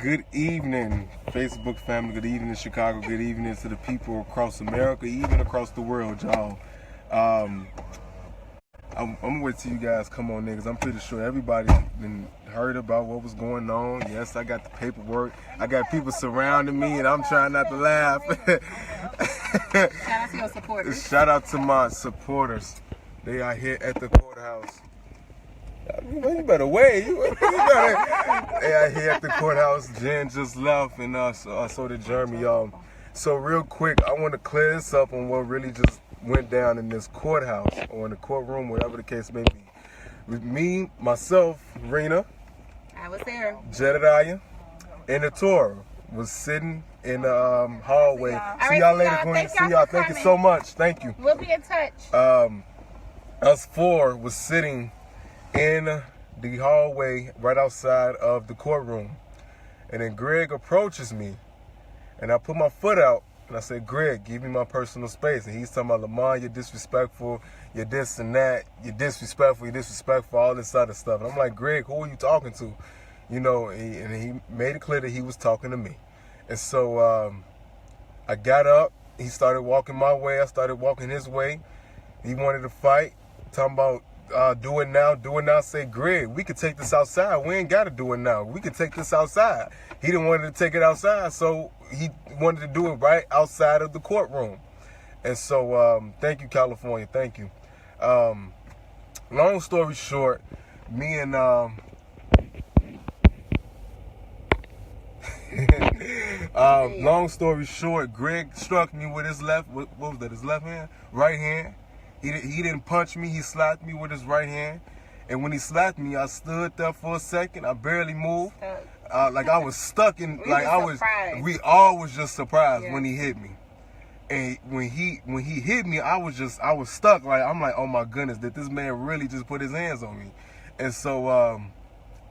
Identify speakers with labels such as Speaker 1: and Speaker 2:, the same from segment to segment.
Speaker 1: Good evening, Facebook family. Good evening, Chicago. Good evening to the people across America, even across the world, y'all. I'm gonna wait till you guys come on, niggas. I'm pretty sure everybody been heard about what was going on. Yes, I got the paperwork. I got people surrounding me, and I'm trying not to laugh.
Speaker 2: Shout out to your supporters.
Speaker 1: Shout out to my supporters. They are here at the courthouse. You better wait. They are here at the courthouse. Jen just left, and so did Jeremy, y'all. So real quick, I want to clear this up on what really just went down in this courthouse or in the courtroom, whatever the case may be. With me, myself, Rina,
Speaker 2: I was there.
Speaker 1: Jedediah, and the Torah was sitting in the hallway. See y'all later, Queen. See y'all. Thank you so much. Thank you.
Speaker 2: We'll be in touch.
Speaker 1: Us four was sitting in the hallway right outside of the courtroom. And then Greg approaches me, and I put my foot out, and I said, Greg, give me my personal space. And he's talking about, Lamon, you're disrespectful, you're this and that, you're disrespectful, all this other stuff. And I'm like, Greg, who are you talking to? You know, and he made it clear that he was talking to me. And so I got up, he started walking my way, I started walking his way. He wanted to fight, talking about, do it now. Say, Greg, we could take this outside. We ain't got to do it now. We could take this outside. He didn't want to take it outside, so he wanted to do it right outside of the courtroom. And so, thank you, California. Thank you. Long story short, me and long story short, Greg struck me with his left. What was that? His left hand, right hand. He didn't punch me. He slapped me with his right hand. And when he slapped me, I stood there for a second. I barely moved. Like I was stuck in. We all was just surprised when he hit me. And when he hit me, I was stuck. Like I'm like, oh my goodness, did this man really just put his hands on me? And so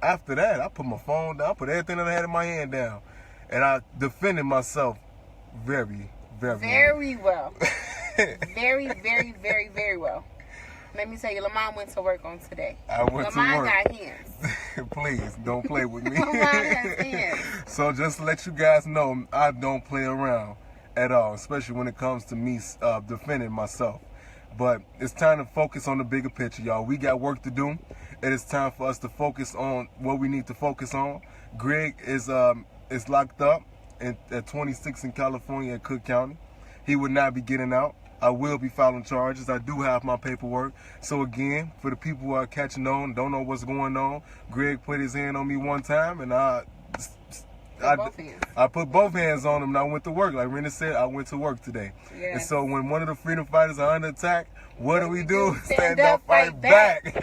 Speaker 1: after that, I put my phone down. I put everything that I had in my hand down, and I defended myself very well. Very, very, very, very well. Let me tell you, Lamon went to work on today. I went to work.
Speaker 2: Lamon got hands.
Speaker 1: Please, don't play with me.
Speaker 2: Lamon has hands.
Speaker 1: So just to let you guys know, I don't play around at all, especially when it comes to me defending myself. But it's time to focus on the bigger picture, y'all. We got work to do. It is time for us to focus on what we need to focus on. Greg is locked up at 26 in California at Cook County. He would not be getting out. I will be filing charges. I do have my paperwork. So again, for the people who are catching on, don't know what's going on, Greg put his hand on me one time, and I put both hands on him, and I went to work. Like Rina said, I went to work today. Yes. And so when one of the freedom fighters are under attack, what do? Stand up, fight back.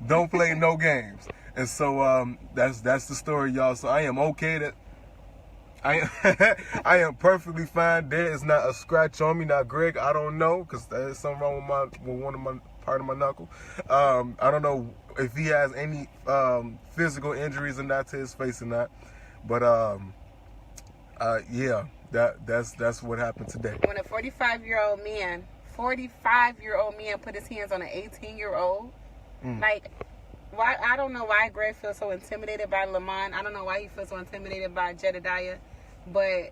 Speaker 1: Don't play no games. And so that's the story, y'all. So I am okay that I am perfectly fine. There is not a scratch on me. Now, Greg, I don't know, because there's something wrong with one of my part of my knuckle. I don't know if he has any physical injuries or not to his face or not. But yeah, that's what happened today.
Speaker 2: When a 45-year-old man put his hands on an 18-year-old, like, why? I don't know why Greg feels so intimidated by Lamon. I don't know why he feels so intimidated by Jedediah. But,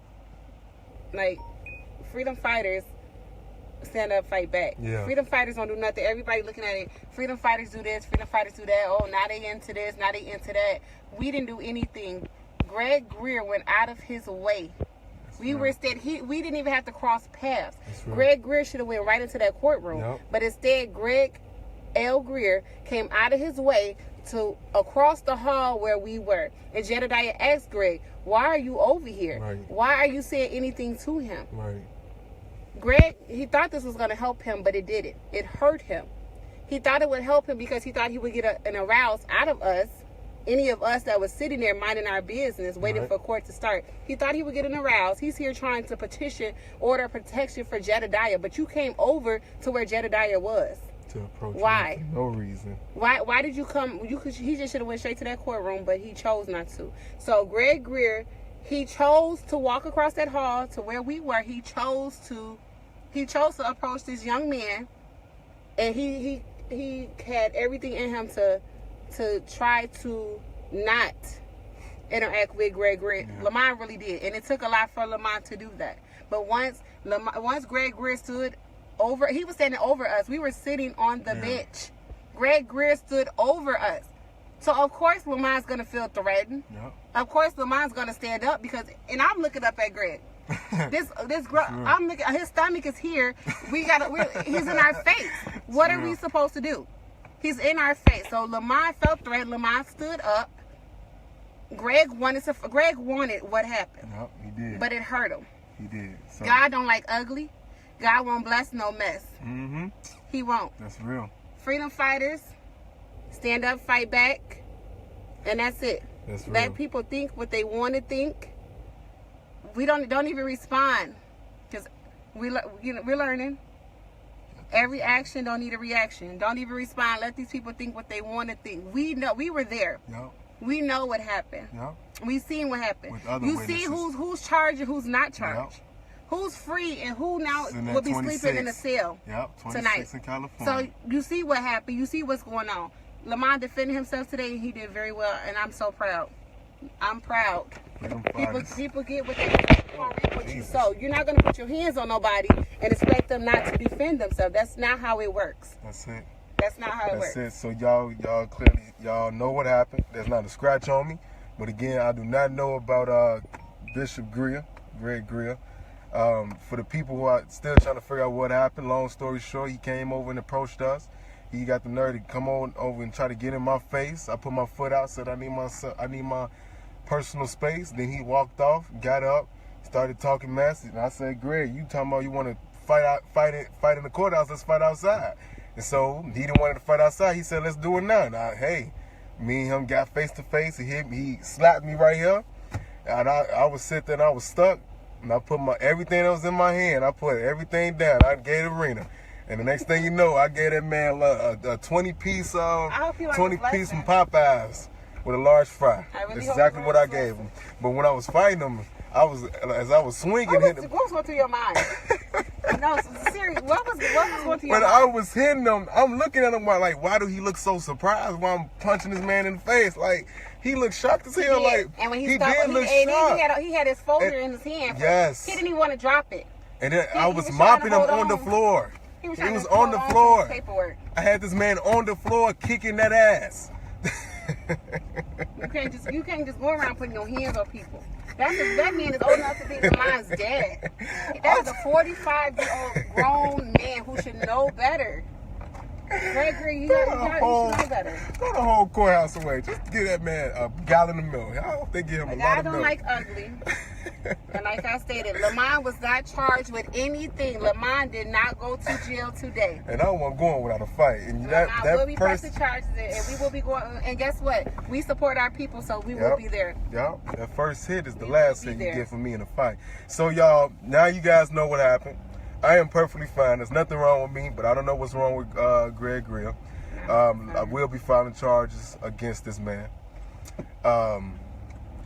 Speaker 2: like, freedom fighters stand up, fight back. Yeah. Freedom fighters don't do nothing. Everybody looking at it. Freedom fighters do this. Freedom fighters do that. Oh, now they into this. Now they into that. We didn't do anything. Greg Greer went out of his way. We didn't even have to cross paths. Right. Greg Greer should have went right into that courtroom. Yep. But instead, Greg L. Greer came out of his way to across the hall where we were. And Jedediah asked Greg, why are you over here? Right. Why are you saying anything to him? Right. Greg, he thought this was going to help him, but it didn't. It hurt him. He thought it would help him because he thought he would get an arouse out of us, any of us that was sitting there minding our business, waiting for court to start. He thought he would get an arouse. He's here trying to petition order protection for Jedediah, but you came over to where Jedediah was.
Speaker 1: To approach
Speaker 2: why?
Speaker 1: Me for no reason.
Speaker 2: Why did you come? He just should have went straight to that courtroom, but he chose not to. So Greg Greer, he chose to walk across that hall to where we were. He chose to approach this young man, and he had everything in him to try to not interact with Greer.
Speaker 1: Yeah.
Speaker 2: Lamon really did, and it took a lot for Lamon to do that. But once Greer stood over, he was standing over us. We were sitting on the bench. Greer stood over us. So of course Lamon's gonna feel threatened.
Speaker 1: Yep.
Speaker 2: Of course Lamon's gonna stand up and I'm looking up at Greer. this girl, I'm looking. His stomach is here. He's in our face. What are we supposed to do? He's in our face. So Lamon felt threatened. Lamon stood up. Greer wanted what happened.
Speaker 1: Yep, he did.
Speaker 2: But it hurt him.
Speaker 1: He did. So.
Speaker 2: God don't like ugly. God won't bless no mess.
Speaker 1: Mm-hmm.
Speaker 2: He won't.
Speaker 1: That's real.
Speaker 2: Freedom fighters, stand up, fight back, and that's it.
Speaker 1: That's real.
Speaker 2: Let people think what they want to think. We don't even respond because we're learning. Every action don't need a reaction. Don't even respond. Let these people think what they want to think. We know we were there.
Speaker 1: Yep.
Speaker 2: We know what happened.
Speaker 1: Yep.
Speaker 2: We seen what happened.
Speaker 1: You
Speaker 2: see who's charged and who's not charged.
Speaker 1: Yep.
Speaker 2: Who's free and who now will be sleeping in a cell tonight.
Speaker 1: In California.
Speaker 2: So you see what happened. You see what's going on. Lamon defended himself today, and he did very well, and I'm so proud. I'm proud. People get what you sow. You're not going to put your hands on nobody and expect them not to defend themselves. That's not how it works.
Speaker 1: That's it.
Speaker 2: That's not how it works.
Speaker 1: That's it. So y'all clearly know what happened. There's not a scratch on me. But again, I do not know about Bishop Greer. For the people who are still trying to figure out what happened, long story short, he came over and approached us. He got the nerve to come on over and try to get in my face. I put my foot out, said I need my personal space. Then he walked off, got up, started talking mess. And I said, Greg, you talking about you want to fight in the courthouse? Let's fight outside. And so he didn't want to fight outside. He said, let's do it now. Now, hey, me and him got face to face. He slapped me right here, and I was sitting there and I was stuck. And I put everything that was in my hand, I put everything down. I gave it to Rina. And the next thing you know, I gave that man a 20-piece from Popeyes with a large fry. That's exactly what I gave him. But when I was fighting him, as I was swinging,
Speaker 2: what was going through your mind? No, serious. What was going through your mind?
Speaker 1: When I was hitting him, I'm looking at him like, why do he look so surprised while I'm punching this man in the face? Like, he looked shocked as hell. Like,
Speaker 2: and when
Speaker 1: he did look shocked.
Speaker 2: He had his folder in his hand.
Speaker 1: Yes.
Speaker 2: He didn't even want to drop it.
Speaker 1: And then I was mopping him on the floor. He was on the floor. I had this man on the floor kicking that ass.
Speaker 2: You can't just go around putting your hands on people. That man is old enough to be Lamon's dad. That is a 45-year-old grown man who should know better. Gregory, you should know better.
Speaker 1: Throw the whole courthouse away. Just give that man a gallon of milk. I hope they give him a lot of milk.
Speaker 2: I don't like ugly. And like I stated, Lamon was not charged with anything. Lamon did not go to jail today.
Speaker 1: And I don't want going without a fight. And that
Speaker 2: will be pressing charges, and we will be going. And guess what? We support our people, so we will be there.
Speaker 1: Yep. That first hit is the last hit you get from me in a fight. So y'all, now you guys know what happened. I am perfectly fine. There's nothing wrong with me, but I don't know what's wrong with Greer. I will be filing charges against this man.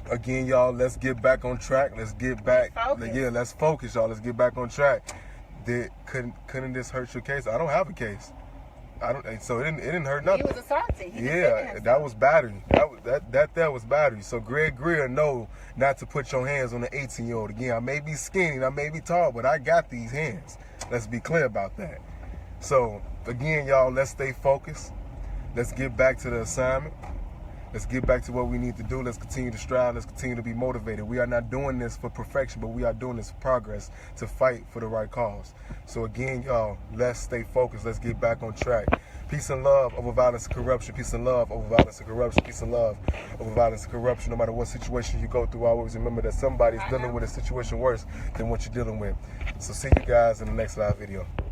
Speaker 1: Again, y'all, let's get back on track. Let's get back. Let's focus, y'all. Let's get back on track. Couldn't this hurt your case? I don't have a case. So it didn't hurt nothing.
Speaker 2: He was assaulted.
Speaker 1: That was battery. That was battery. So Greer know not to put your hands on an 18-year-old. Again, I may be skinny, I may be tall, but I got these hands. Let's be clear about that. So again, y'all, let's stay focused. Let's get back to the assignment. Let's get back to what we need to do. Let's continue to strive. Let's continue to be motivated. We are not doing this for perfection, but we are doing this for progress, to fight for the right cause. So again, y'all, let's stay focused. Let's get back on track. Peace and love over violence and corruption. Peace and love over violence and corruption. Peace and love over violence and corruption. No matter what situation you go through, always remember that somebody's dealing with a situation worse than what you're dealing with. So see you guys in the next live video.